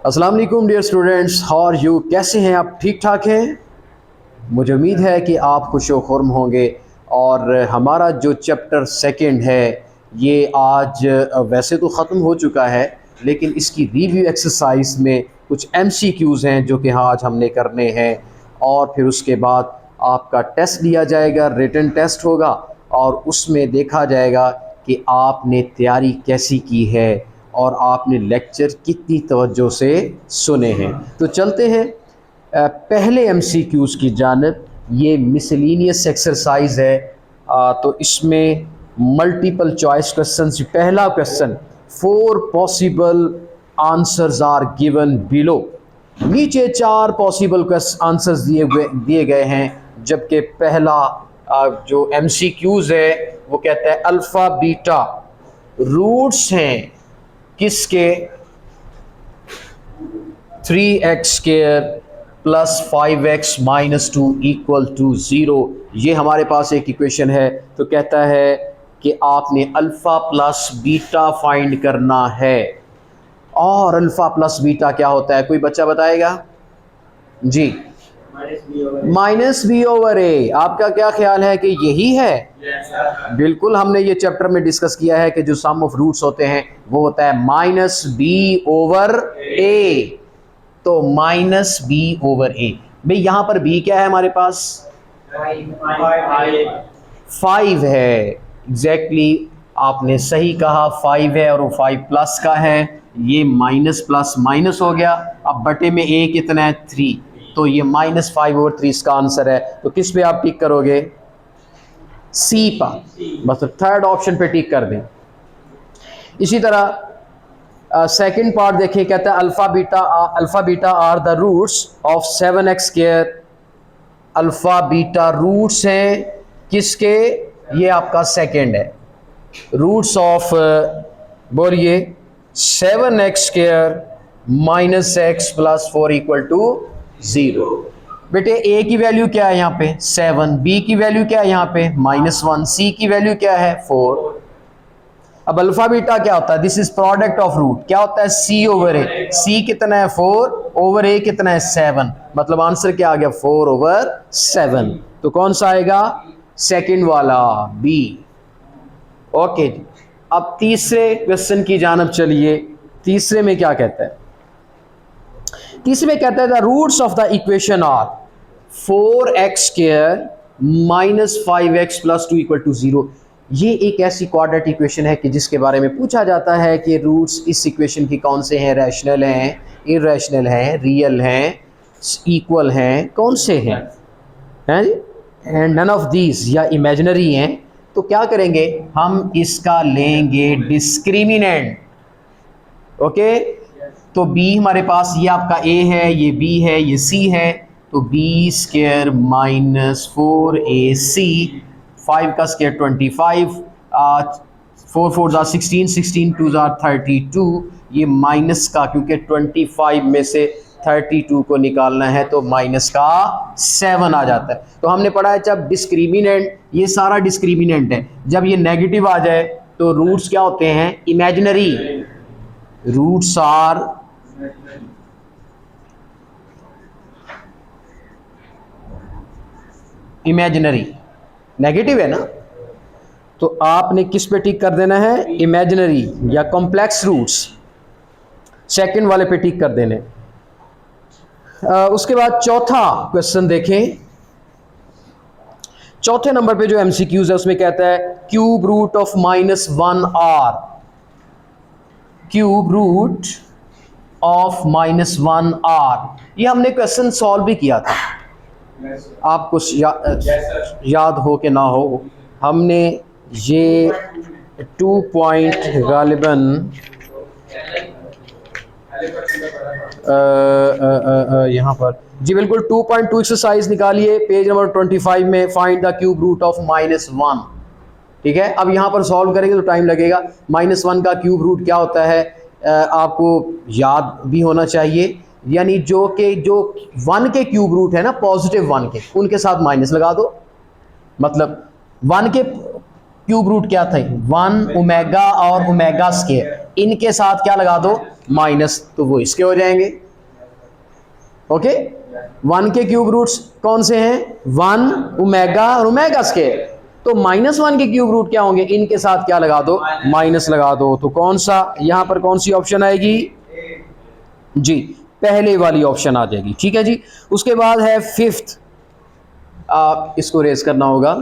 अस्सलाम वालेकुम dear students, how are you? कैसे हैं आप? ठीक ठाक हैं? मुझे उम्मीद है कि आप खुश व खुर्म होंगे। और हमारा जो चैप्टर सेकंड है ये आज वैसे तो ख़त्म हो चुका है, लेकिन इसकी रिव्यू एक्सरसाइज में कुछ MCQs हैं जो कि आज हमने करने हैं। और फिर उसके बाद आपका टेस्ट लिया जाएगा, रिटन टेस्ट होगा और उसमें देखा जाएगा कि आपने तैयारी कैसी की है और आपने लेक्चर कितनी तवज्जो से सुने हैं। तो चलते हैं पहले MCQs की जानब। ये मिसलेनियस एक्सरसाइज है, तो इसमें मल्टीपल चॉइस क्वेश्चन। पहला क्वेश्चन, 4 possible answers are given below. नीचे 4 पॉसिबल आंसर्स दिए गए हैं, जबकि पहला जो MCQs है वो कहता है अल्फ़ा बीटा रूट्स हैं किसके? 3x square plus 5x minus 2 equal to 0। ये हमारे पास एक इक्वेशन है। तो कहता है कि आपने अल्फ़ा प्लस बीटा फाइंड करना है। और अल्फ़ा प्लस बीटा क्या होता है? कोई बच्चा बताएगा जी? माइनस बी ओवर ए। आपका क्या ख्याल है कि यही है? बिल्कुल, हमने ये चैप्टर में डिस्कस किया है कि जो सम ऑफ रूट्स होते हैं वो होता है माइनस बी ओवर ए। तो माइनस बी ओवर ए। भाई यहाँ पर बी क्या है हमारे पास? 5 है। एग्जैक्टली आपने सही कहा, 5 है और वो 5 प्लस का है। ये माइनस प्लस माइनस हो गया। अब बटे में ए कितना है? 3। तो ये -5 ओवर 3 इसका आंसर है। तो किस पे आप टिक करोगे? सी पर। बस थर्ड ऑप्शन पे टिक कर दें। इसी तरह सेकंड पार्ट देखिए, कहता है alpha beta are the roots of 7x square. Alpha beta roots हैं किसके? ये आपका सेकंड है। रूट्स ऑफ बोलिए 7x square minus x plus 4 equal to 0। बेटे a की वैल्यू क्या है यहाँ पे? 7। b की वैल्यू क्या है यहाँ पे? -1। c की वैल्यू क्या है? 4। अब अल्फा बीटा क्या होता है? This is product of root. क्या होता है? c over a। c कितना है? 4 ओवर a कितना है? 7। मतलब आंसर क्या आ गया? 4 ओवर 7। तो कौन सा आएगा? सेकंड वाला, b। ओके जी। अब तीसरे क्वेश्चन की जानब चलिए। तीसरे में क्या कहता है? तीसरे में कहता है the roots of the equation are 4x square minus 5x plus 2 equal to 0। ये एक ऐसी क्वाड्रेटिक इक्वेशन है कि जिसके बारे में पूछा जाता है कि रूट्स इस इक्वेशन की कौन से हैं? रैशनल हैं, इरैशनल हैं, रियल हैं, इक्वल हैं, कौन से हैं? एंड नन ऑफ दीज, या इमेजिनरी हैं। तो क्या करेंगे हम? इसका लेंगे डिस्क्रिमिनेंट। ओके, तो b हमारे पास, ये आपका a है, ये b है, ये c है। तो b स्क्वायर माइनस 4ac, 5 का स्क्वायर 25, 4 4 ज़ा 16, 16 2 ज़ा 32। ये माइनस का, क्योंकि 25 में से 32 को निकालना है तो माइनस का 7 आ जाता है। तो हमने पढ़ा है जब डिस्क्रिमिनेंट, ये सारा डिस्क्रिमिनेंट है, जब ये नेगेटिव आ जाए तो रूट्स क्या होते हैं? Imaginary. Roots are imaginary. Negative है ना, तो आपने किस पे टिक कर देना है? इमेजिनरी या कॉम्प्लेक्स रूट्स, सेकंड वाले पे टिक कर देने। उसके बाद चौथा क्वेश्चन देखें। चौथे नंबर पे जो MCQs है उसमें कहता है cube root of -1 r। Cube root of -1 r। ये हमने क्वेश्चन सॉल्व भी किया था। आपको याद हो कि ना हो, हमने ये 2 पॉइंट गालिबन यहाँ पर जी बिल्कुल 2.2 एक्सरसाइज निकालिए पेज नंबर 25 में। Find the cube root of -1। ठीक है, अब यहाँ पर सॉल्व करेंगे तो टाइम लगेगा। -1 का क्यूब रूट क्या होता है आपको याद भी होना चाहिए। यानी जो 1 के क्यूब रूट है ना, पॉजिटिव 1 के, उनके साथ माइनस लगा दो। मतलब 1 के क्यूब रूट क्या थे? 1 ओमेगा और ओमेगा स्क्वायर। इनके साथ क्या लगा दो, माइनस, तो वो इसके हो जाएंगे। ओके, 1 के क्यूब रूट्स कौन से हैं, 1 ओमेगा और ओमेगा स्क्वायर, तो -1 के क्यूब रूट क्या होंगे, इनके साथ क्या लगा दो, माइनस लगा दो। तो कौन सा यहां पर कौन सी ऑप्शन आएगी जी, पहले वाली ऑप्शन आ जाएगी। ठीक है जी। उसके बाद है 5th, आप इसको रेज करना होगा।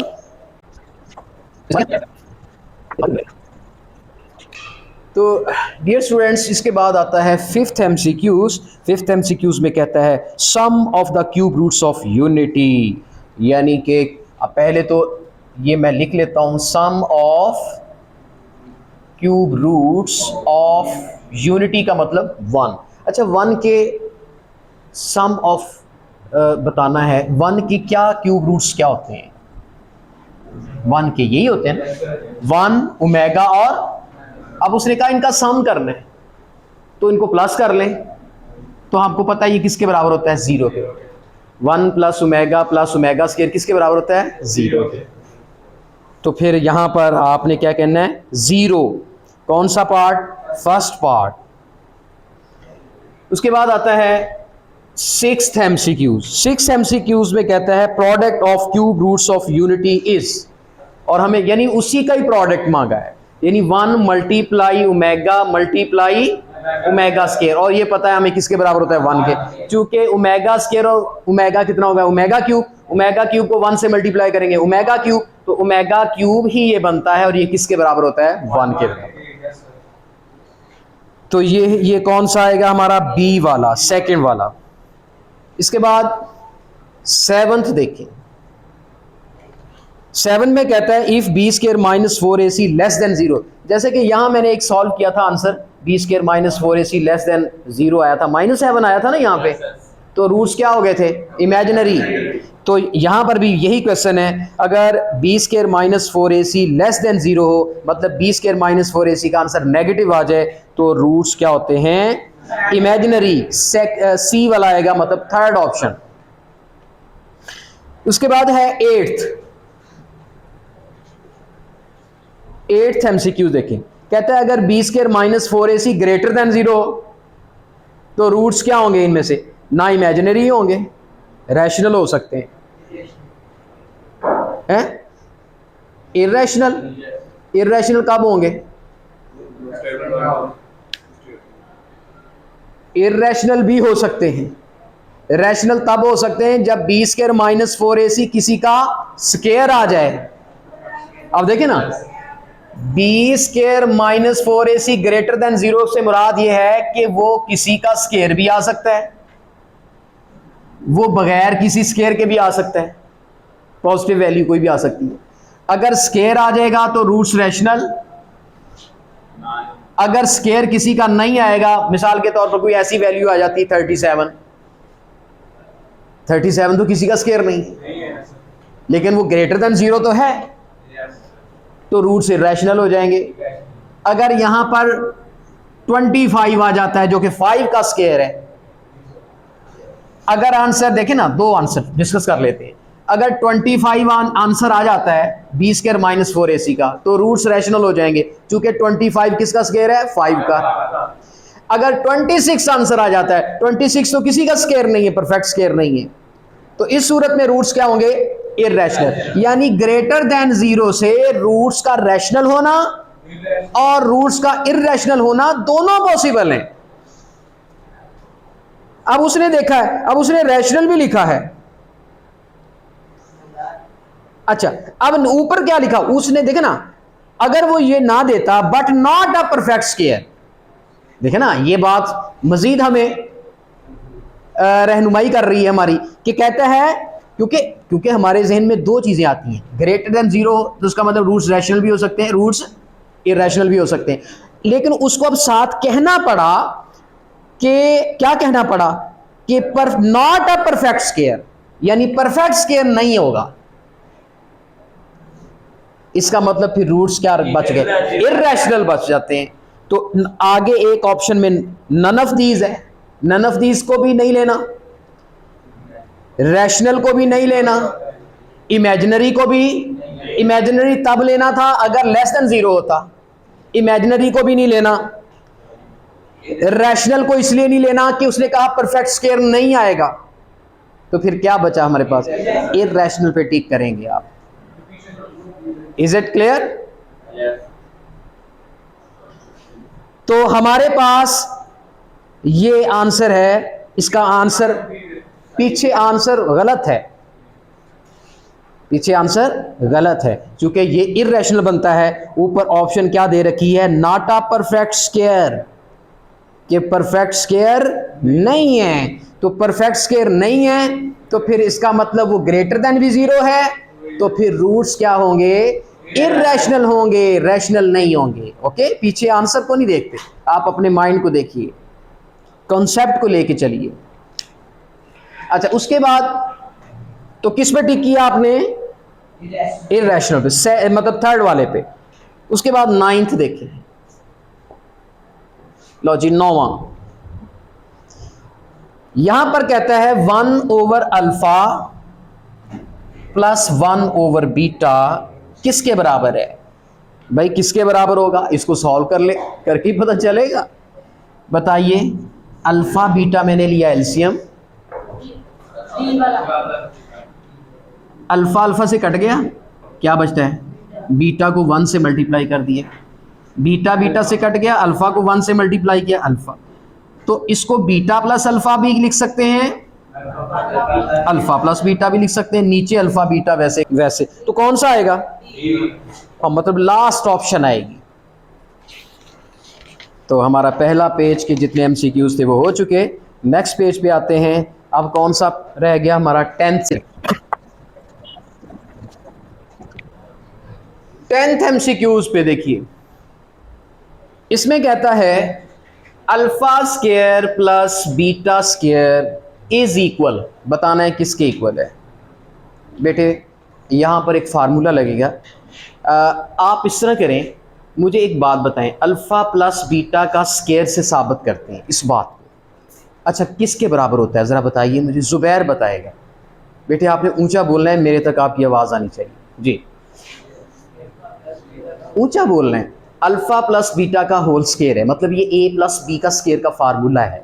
तो डियर स्टूडेंट्स, इसके बाद आता है 5th एमसीक्यूज। 5th एमसीक्यूज में कहता है sum of the cube roots of unity, यानी कि पहले तो ये मैं लिख लेता हूं, sum of cube roots of unity का मतलब 1। अच्छा, 1 के सम ऑफ बताना है, 1 की क्या क्यूब रूट्स क्या होते हैं, 1 के यही होते हैं 1 ओमेगा, और अब उसने कहा इनका सम करना है तो इनको प्लस कर लें, तो आपको पता है ये किसके बराबर होता है, 0 के। 1 प्लस ओमेगा स्क्वायर किसके बराबर होता है, 0 के। तो फिर यहां पर आपने क्या कहना है, 0, कौन सा पार्ट, फर्स्ट पार्ट। उसके बाद आता है 6th एमसीक्यूज। 6th एमसीक्यूज में कहता है product of cube roots of unity is, और हमें यानी उसी का ही प्रोडक्ट मांगा है, यानी 1 मल्टीप्लाई ओमेगा स्क्वायर, और ये पता है हमें किसके बराबर होता है, 1 के, क्योंकि ओमेगा स्क्वायर और ओमेगा कितना होगा, ओमेगा क्यूब को 1 से मल्टीप्लाई करेंगे ओमेगा क्यूब, तो ओमेगा क्यूब ही ये बनता है, और ये किसके बराबर होता है, 1 के बराबर। तो ये कौन सा आएगा हमारा, बी वाला, सेकंड वाला। इसके बाद 7th देखें। 7 में कहता है if B square minus 4ac less than 0, जैसे कि यहां मैंने एक सॉल्व किया था answer, B square minus 4ac less than 0 आया था, -7 आया था ना यहाँ पे, तो रूट्स क्या हो गए थे, इमेजिनरी। तो यहां पर भी यही क्वेश्चन है, अगर B square minus 4ac less than 0 हो, मतलब बी स्क्वायर माइनस 4ac का आंसर नेगेटिव आ जाए, तो रूट्स क्या होते हैं, इमेजिनरी। सी वाला आएगा, मतलब थर्ड ऑप्शन। उसके बाद है 8th एमसीक्यू देखें, कहता है अगर B square minus 4ac greater than 0 हो, तो रूट्स क्या होंगे इनमें से, ना इमेजिनरी होंगे, रैशनल हो सकते हैं, इर्रेशनल कब होंगे, इर्रेशनल भी हो सकते हैं। रैशनल तब हो सकते हैं जब बी स्क्वायर माइनस 4ac किसी का स्क्वायर आ जाए। अब देखें ना, B square minus 4ac greater than 0 से मुराद ये है कि वो किसी का स्क्वायर भी आ सकता है, वो बगैर किसी स्क्वायर के भी आ सकता है, पॉजिटिव वैल्यू कोई भी आ सकती है। अगर स्क्वायर आ जाएगा तो रूट्स रैशनल, अगर स्क्वायर किसी का नहीं आएगा, मिसाल के तौर पर कोई ऐसी वैल्यू आ जाती है 37 तो किसी का स्क्वायर नहीं, लेकिन वो ग्रेटर देन 0 तो है, तो रूट्स इर्रेशनल हो जाएंगे। अगर यहां पर 25 आ जाता है जो कि 5 का स्क्वायर है, अगर आंसर देखें ना, दो आंसर डिस्कस कर लेते हैं। अगर 25 आंसर आ जाता है बी स्क्वायर माइनस 4ac का, तो रूट्स रैशनल हो जाएंगे, क्योंकि 25 किसका स्क्वायर है, 5 का। अगर 26 आंसर आ जाता है, 26 तो किसी का स्क्वायर नहीं है, परफेक्ट स्क्वायर नहीं है, तो इस सूरत में रूट्स क्या होंगे, इर्रेशनल। यानी ग्रेटर देन 0 से रूट्स का रैशनल होना और रूट्स का इर्रेशनल होना दोनों पॉसिबल हैं। अब उसने देखा है, अब उसने रैशनल भी लिखा है। अच्छा, अब ऊपर क्या लिखा उसने, देखे ना, अगर वो ये ना देता but not a perfect square, देखे ना, ये बात मजीद हमें रहनुमाई कर रही है हमारी, कि कहता है क्योंकि हमारे जहन में दो चीजें आती हैं, ग्रेटर देन 0 तो उसका मतलब रूट्स रैशनल भी हो सकते हैं, रूट्स इर्रेशनल भी हो सकते हैं, लेकिन उसको अब साथ कहना पड़ा कि क्या कहना पड़ा, कि नॉट अ परफेक्ट स्क्वायर, यानी परफेक्ट स्क्वायर नहीं होगा। इसका मतलब फिर रूट्स क्या बच गए, इर्रेशनल बच जाते हैं। तो आगे एक ऑप्शन में नन ऑफ दीज है, नन ऑफ दीज को भी नहीं लेना, रैशनल को भी नहीं लेना, इमेजिनरी को भी, इमेजिनरी तब लेना था अगर लेस देन 0 होता, इमेजिनरी को भी नहीं लेना, रैशनल को इसलिए नहीं लेना कि उसने कहा परफेक्ट स्क्वायर नहीं आएगा, तो फिर क्या बचा हमारे पास, इररेशनल पे टिक करेंगे आप। Is it clear? तो हमारे पास ये आंसर है, इसका आंसर पीछे आंसर गलत है, पीछे आंसर गलत है क्योंकि ये इररेशनल बनता है। ऊपर ऑप्शन क्या दे रखी है, नॉट अ परफेक्ट स्क्वायर, कि परफेक्ट स्क्वायर नहीं है। तो परफेक्ट स्क्वायर नहीं है तो फिर इसका मतलब वो ग्रेटर देन भी जीरो है, तो फिर रूट्स क्या होंगे, इररेशनल होंगे, रैशनल नहीं होंगे। ओके, पीछे आंसर को नहीं देखते, आप अपने माइंड को देखिए, कॉन्सेप्ट को लेके चलिए। अच्छा, उसके बाद तो किस पे टिक किया आपने, इररेशनल पे, मतलब थर्ड वाले पे। उसके बाद नाइन्थ देखें, लो जी नौवां, यहां पर कहता है 1 over alpha plus 1 over beta किसके बराबर है। भाई किसके बराबर होगा, इसको सॉल्व कर ले, करके ही पता चलेगा। बताइए, अल्फा बीटा मैंने लिया एलसीएम, अल्फा अल्फा से कट गया, क्या बचता है, बीटा को 1 से मल्टीप्लाई कर दिए, बीटा बीटा से कट गया, अल्फा को 1 से मल्टीप्लाई किया, अल्फा। तो इसको बीटा प्लस अल्फा भी लिख सकते हैं, अल्फा प्लस बीटा भी लिख सकते हैं, नीचे अल्फा बीटा वैसे वैसे। तो कौन सा आएगा, और मतलब लास्ट ऑप्शन आएगी। तो हमारा पहला पेज के जितने एमसीक्यूज थे वो हो चुके। नेक्स्ट पेज पे आते हैं। अब कौन सा रह गया हमारा, 10th एमसीक्यूज पे देखिए। इसमें कहता है alpha square plus beta square is equal, बताना है किसके इक्वल है। बेटे यहां पर एक फार्मूला लगेगा, आप इस तरह करें, मुझे एक बात बताएं, अल्फा प्लस बीटा का स्क्वायर से साबित करते हैं इस बात को। अच्छा, किसके बराबर होता है ज़रा बताइए मुझे, ज़ुबैर बताएगा। बेटे आपने ऊंचा बोलना है, मेरे तक आपकी आवाज़ आनी चाहिए जी, ऊंचा बोलना है। अल्फा प्लस बीटा का होल स्क्वायर है, मतलब ये ए प्लस बी का स्क्वायर का फार्मूला है।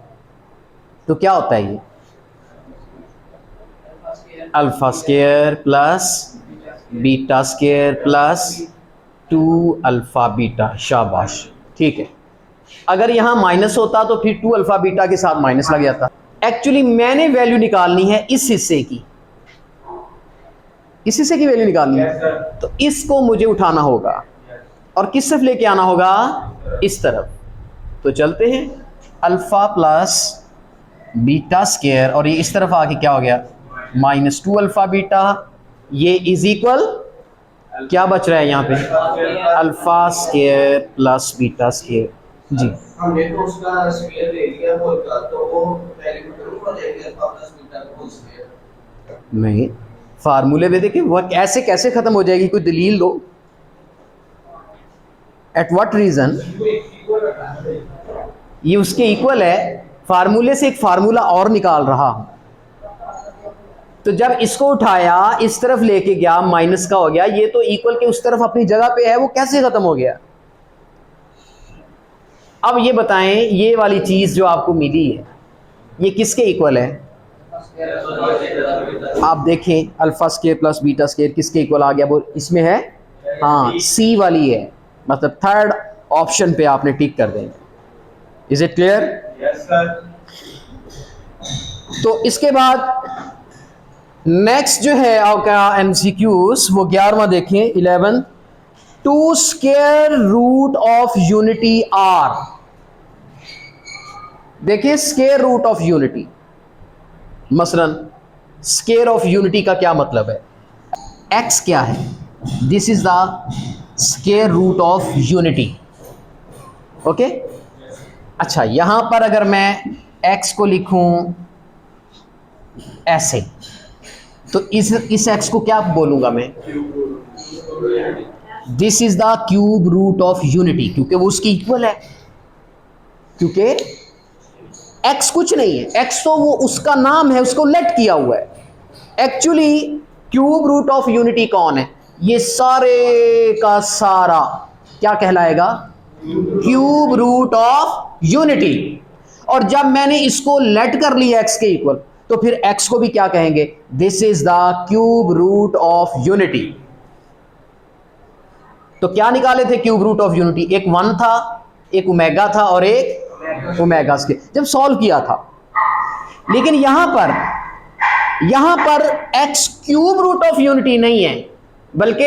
तो क्या होता है ये, alpha square plus beta square plus 2 alpha beta. शाबाश, ठीक है। अगर यहां माइनस होता तो फिर 2 अल्फा बीटा के साथ माइनस लग जाता। एक्चुअली मैंने वैल्यू निकालनी है इस हिस्से की, इस हिस्से की वैल्यू निकालनी है, तो इसको मुझे उठाना होगा और किस तरफ लेके आना होगा, इस तरफ। तो चलते हैं, अल्फा प्लस बीटा स्क्वायर, और ये इस तरफ आके क्या हो गया, -2 अल्फा बीटा, ये इज इक्वल, क्या बच रहा है यहाँ पे, alpha square plus beta square. जी हमने तो उसका स्क्वायर ले लिया होल का, तो वो वैल्यू ट्रू हो जाएगी अल्फा प्लस बीटा का होल स्क्वायर। नहीं, फार्मूले में देखिए वो ऐसे कैसे खत्म हो जाएगी, कोई दलील दो। एट व्हाट रीजन, ये उसके इक्वल है, फार्मूले से एक फार्मूला और निकाल रहा हूं। तो जब इसको उठाया इस तरफ लेके गया, माइनस का हो गया, ये तो इक्वल के उस तरफ अपनी जगह पे है, वो कैसे खत्म हो गया। अब ये बताएं, ये वाली चीज जो आपको मिली है ये किसके इक्वल है, आप देखें, alpha square plus beta square किसके इक्वल आ गया, वो इसमें है, हाँ सी वाली है, मतलब थर्ड ऑप्शन पे आपने टिक कर देंगे। Is it clear? Yes sir. तो इसके बाद नेक्स्ट जो है आपका एमसीक्यूज, वो 11वां देखें, 11, 2 square root of unity are. देखिए स्क्वायर रूट ऑफ यूनिटी, मसलन स्क्वायर ऑफ यूनिटी का क्या मतलब है, एक्स क्या है, this is the square root of unity. Okay, अच्छा यहां पर अगर मैं एक्स को लिखूं ऐसे, तो इस एक्स को क्या बोलूंगा मैं, this is the cube root of unity, क्योंकि वो उसकी इक्वल है, क्योंकि एक्स कुछ नहीं है, एक्स तो वो उसका नाम है, उसको लेट किया हुआ है। Actually cube root of unity कौन है, ये सारे का सारा क्या कहलाएगा, क्यूब रूट ऑफ यूनिटी। और जब मैंने इसको लेट कर लिया x के इक्वल, तो फिर x को भी क्या कहेंगे, this is the cube root of unity. तो क्या निकाले थे क्यूब रूट ऑफ यूनिटी, एक 1 था, एक ओमेगा था और एक ओमेगा स्क्वायर, जब सॉल्व किया था। लेकिन यहां पर x cube root of unity नहीं है, बल्कि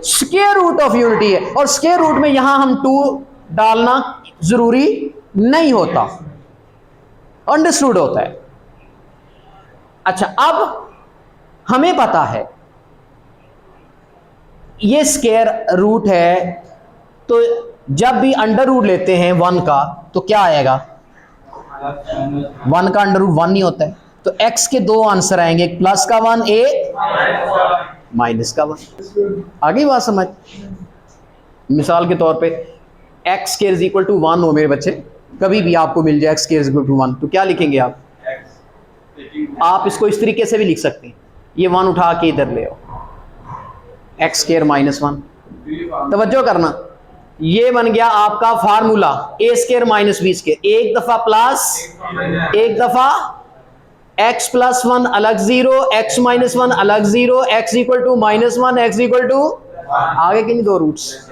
स्क्वायर रूट ऑफ यूनिटी है। और स्क्वायर रूट में यहां हम 2 डालना जरूरी नहीं होता, अंडरस्टूड होता है। अच्छा, अब हमें पता है ये स्क्वायर रूट है, तो जब भी अंडर रूट लेते हैं 1 का तो क्या आएगा, 1 का अंडर रूट 1 नहीं होता है। तो x के 2 आंसर आएंगे, एक प्लस का 1, एक माइनस का 1। आगे बात समझ। मिसाल के तौर पे x square is equal to 1 हो मेरे बच्चे, कभी भी आपको मिल जाए x square is equal to 1, तो क्या लिखेंगे आप इसको इस तरीके से भी लिख सकते हैं, ये 1 उठा के इधर ले आओ, x स्क्वायर माइनस 1। तवज्जो करना, ये बन गया आपका formula a square minus b square, एक दफा प्लस, एक दफा x प्लस 1 अलग 0, x माइनस 1 अलग 0, x equal to minus 1, x equal to आगे के नहीं 2 रूट्स।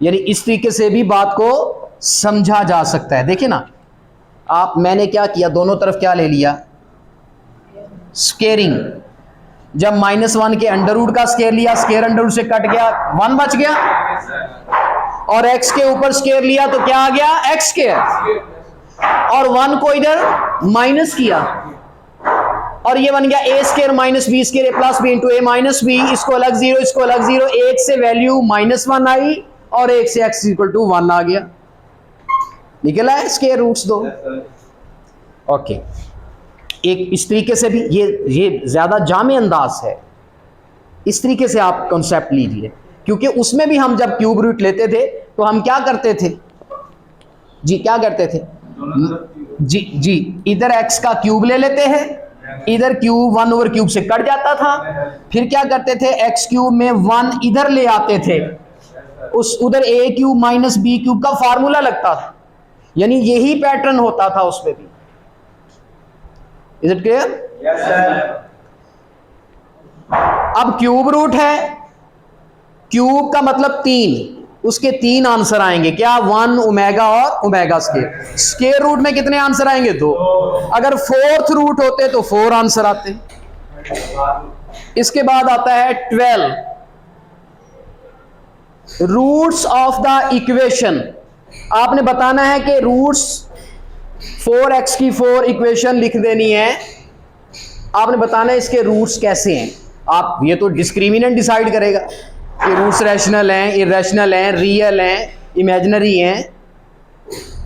यानी इस तरीके से भी बात को समझा जा सकता है। देखिए ना आप, मैंने क्या किया, दोनों तरफ क्या ले लिया, स्क्वेयरिंग। जब -1 के अंडर रूट का स्क्वायर लिया, स्क्वायर अंडर रूट से कट गया, 1 बच गया, और x के ऊपर स्क्वायर लिया तो क्या आ गया, x स्क्वायर, और 1 को इधर माइनस किया, और ये बन गया a square minus b square plus b into a minus b। इसको अलग 0, इसको अलग 0, 1 से वैल्यू -1 आई और 1 से x इक्वल टू 1 आ गया, निकला है स्क्वायर रूट्स 2। ओके, एक इस तरीके से भी, ये ज्यादा जामे अंदाज है, इस तरीके से आप कॉन्सेप्ट लीजिए, क्योंकि उसमें भी हम जब क्यूब रूट लेते थे तो हम क्या करते थे जी, क्या करते थे जी, इधर x का क्यूब ले लेते हैं, इधर क्यूब 1 ओवर क्यूब से कट जाता था, फिर क्या करते थे, x क्यूब में 1 इधर ले आते थे, उस उधर a cube minus b cube का फार्मूला लगता था, यानी यही पैटर्न होता था उसमें भी। Is it clear? Yes sir. अब क्यूब रूट है, क्यूब का मतलब 3, उसके 3 आंसर आएंगे, क्या, 1 ओमेगा और ओमेगा स्क्वायर। स्क्वायर रूट में कितने आंसर आएंगे, 2। अगर 4th रूट होते तो 4 आंसर आते। इसके बाद आता है 12 रूट्स ऑफ द इक्वेशन। आपने बताना है कि रूट्स 4x की 4 इक्वेशन लिख देनी है, आपने बताना है इसके रूट्स कैसे हैं। आप, ये तो डिस्क्रिमिनेंट डिसाइड करेगा कि रूट्स रैशनल हैं, इरेशनल हैं, रियल हैं, इमेजिनरी हैं।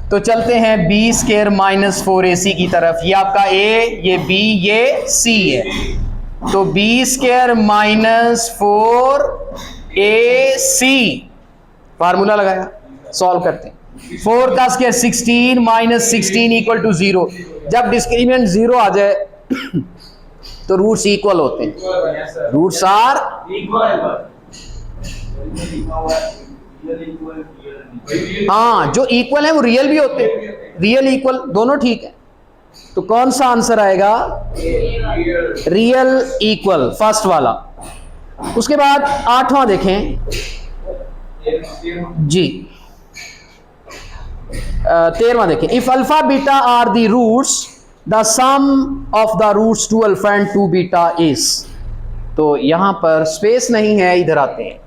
तो चलते हैं b स्क्वायर माइनस 4ac की तरफ। ये आपका a, ये b, ये c है। तो b square minus 4ac formula लगाया, सॉल्व करते हैं। 4 का स्क्वायर 16 माइनस 16 इक्वल टू 0। जब डिस्क्रिमिनेंट 0 आ जाए तो रूट्स इक्वल होते हैं, रूट्स आर हाँ, जो इक्वल है वो रियल भी होते हैं, रियल इक्वल दोनों ठीक है। तो कौन सा आंसर आएगा, रियल इक्वल, फर्स्ट वाला। उसके बाद 8वां देखें जी, 13वां देखें, if alpha beta are the roots the sum of the roots 2 alpha and 2 beta is. तो यहां पर स्पेस नहीं है, इधर आते हैं।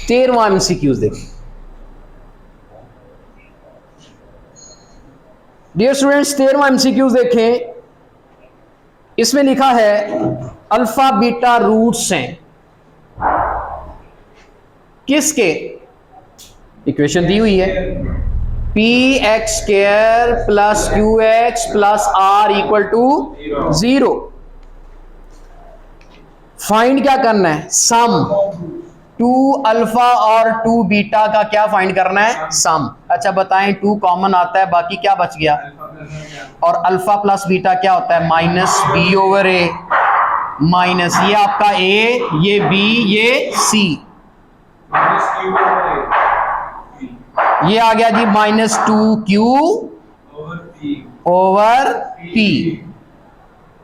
तेरहवां एमसीक्यूज देखें। डियर स्टूडेंट्स, 13वां एमसीक्यूज देखें। इसमें लिखा है अल्फा बीटा रूट्स हैं किसके, इक्वेशन दी हुई है, P x square plus Q x plus R equal to 0। Find क्या करना है, सम। 2 अल्फा और 2 बीटा का क्या फाइंड करना है, सम। अच्छा बताएं, 2 कॉमन आता है, बाकी क्या बच गया, और अल्फा प्लस बीटा क्या होता है माइनस बी ओवर ए, माइनस ये आपका ए, ये बी, ये सी, ये आ गया जी माइनस 2q ओवर पी।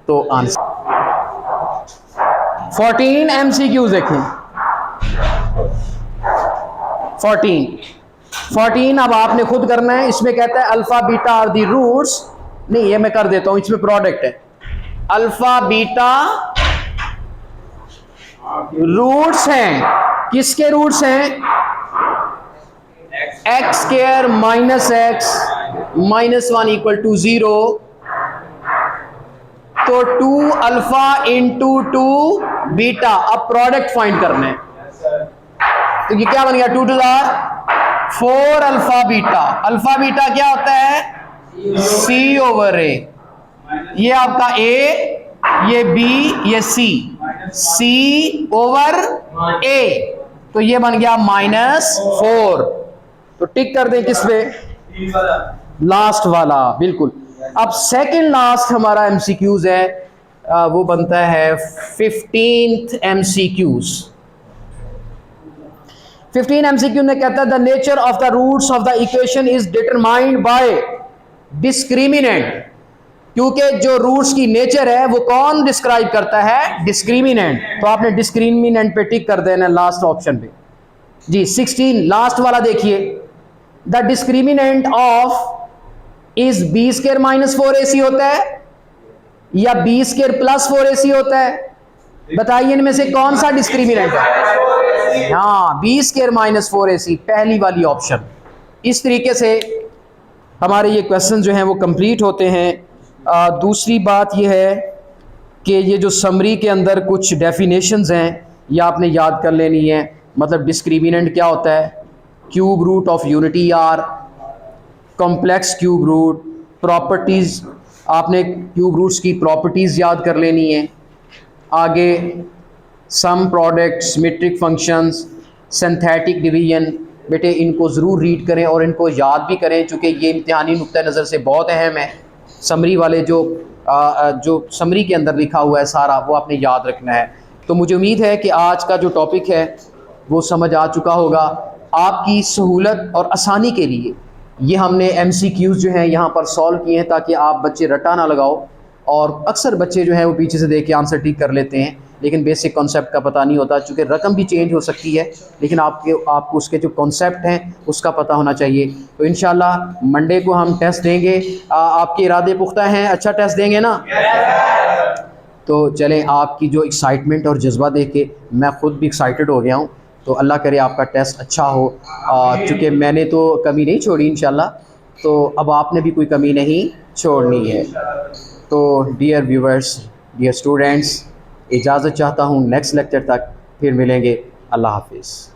तो आंसर 14 MCQs देखें, 14 अब आपने खुद करना है। इसमें कहता है alpha beta are the roots, नहीं ये मैं कर देता हूं, इसमें प्रोडक्ट है। अल्फा बीटा रूट्स हैं, किसके रूट्स हैं? X square minus x minus 1 equal to 0। तो 2 अल्फा इंटू 2 बीटा। अब प्रोडक्ट फाइंड करना है, तो ये क्या बन गया 2 to the 4 alpha beta. Alpha beta क्या होता है? C over A. ये आपका ए, ये बी, ये सी, सी ओवर ए। तो ये बन गया -4। तो टिक कर दें किस पे? लास्ट वाला, बिल्कुल। अब सेकंड लास्ट हमारा एमसीक्यूज है, वो बनता है 15th एमसीक्यूज। 15 एमसीक्यू ने कहता है the nature of the roots of the equation is determined by discriminant. क्योंकि जो रूट्स की नेचर है वो कौन डिस्क्राइब करता है? डिस्क्रिमिनेंट। तो आपने डिस्क्रिमिनेंट पे टिक कर देना लास्ट ऑप्शन पे जी। 16 लास्ट वाला देखिए, the discriminant of is B square minus 4ac होता है या बी स्क्वायर प्लस 4ac होता है? बताइए इनमें से कौन सा डिस्क्रिमिनेंट है? हाँ, बी स्क्वायर माइनस 4ac, पहली वाली ऑप्शन। इस तरीके से हमारे ये क्वेश्चन जो हैं वो कंप्लीट होते हैं। दूसरी बात ये है कि ये जो समरी के अंदर कुछ डेफिनेशंस हैं ये आपने याद कर लेनी है। मतलब डिस्क्रिमिनेंट क्या होता है? Cube root of unity are, complex cube root, properties, आपने क्यूब रूट्स की प्रॉपर्टीज़ याद कर लेनी है। आगे sum product, symmetric functions, synthetic division, बेटे इनको ज़रूर रीड करें और इनको याद भी करें, चूँकि ये इम्तिहानी नुक्ता नज़र से बहुत अहम है। समरी वाले जो समरी के अंदर लिखा हुआ है सारा वो आपने याद रखना है। तो मुझे उम्मीद है कि आज का जो टॉपिक है वो समझ आ चुका होगा। आपकी सहूलत और आसानी के लिए ये हमने MCQs जो हैं यहाँ पर सॉल्व किए हैं ताकि आप बच्चे रटा ना लगाओ। और अक्सर बच्चे जो हैं वो पीछे से देख के आंसर टिक कर लेते हैं, लेकिन बेसिक कॉन्सेप्ट का पता नहीं होता। चूँकि रकम भी चेंज हो सकती है, लेकिन आपको उसके जो कॉन्सेप्ट हैं उसका पता होना चाहिए। तो इंशाल्लाह मंडे को हम टेस्ट देंगे। आपके इरादे पुख्ता हैं? अच्छा टेस्ट देंगे ना? तो चलें, आपकी जो एक्साइटमेंट और जज्बा देख के मैं ख़ुद भी एक्साइटेड हो गया हूँ। तो अल्लाह करे आपका टेस्ट अच्छा हो। चूँकि मैंने तो कमी नहीं छोड़ी इंशाल्लाह, तो अब आपने भी कोई कमी नहीं छोड़नी है। तो डियर व्यूवर्स, डियर स्टूडेंट्स, इजाज़त चाहता हूँ। नेक्स्ट लेक्चर तक फिर मिलेंगे। अल्लाह हाफिज़।